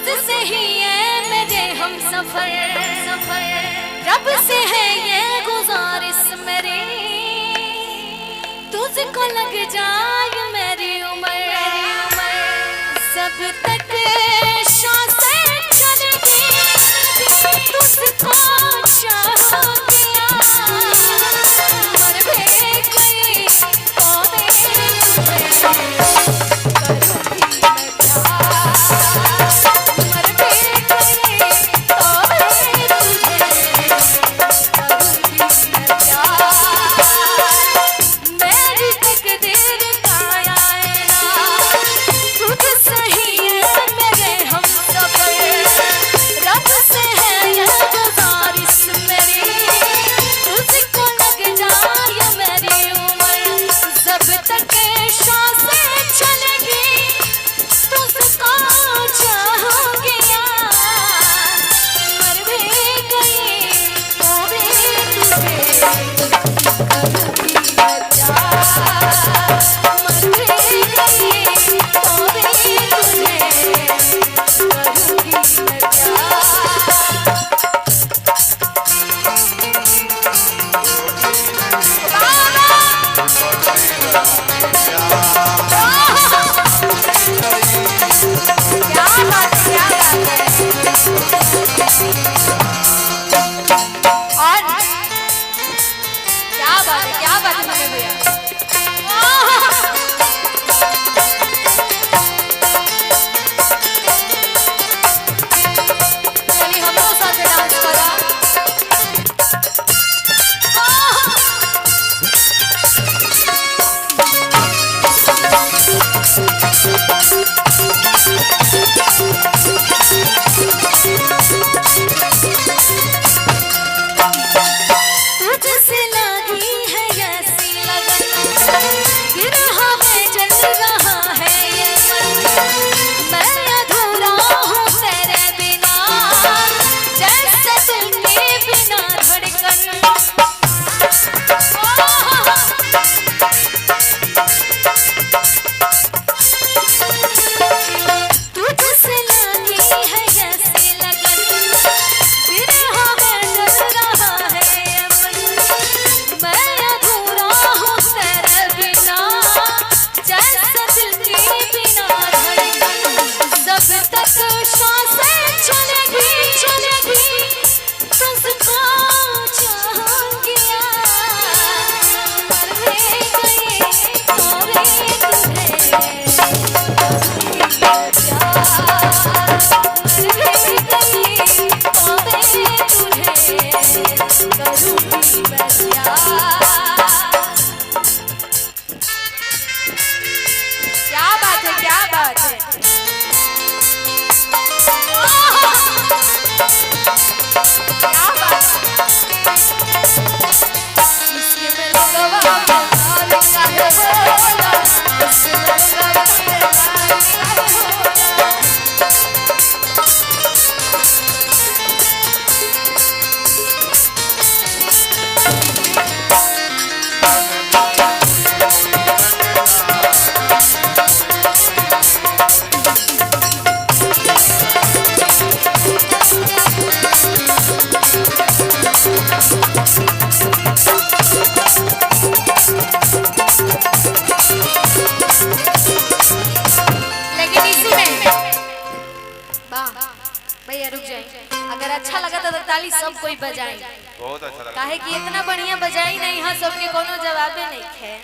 तुझसे ही है मेरे हम सफर रब से है ये गुजारिश मेरी, तुझको लग जाए मेरी उम्र जब तक सांसें चलेगी तुझको चाहूंगी मर भी गई तो भैया रुक जाए, अगर अच्छा लगा तो ताली सब कोई बजाए। बहुत अच्छा लगा। काहे कि इतना बढ़िया बजाई नहीं, यहाँ सबके कोनो जवाबे नहीं है।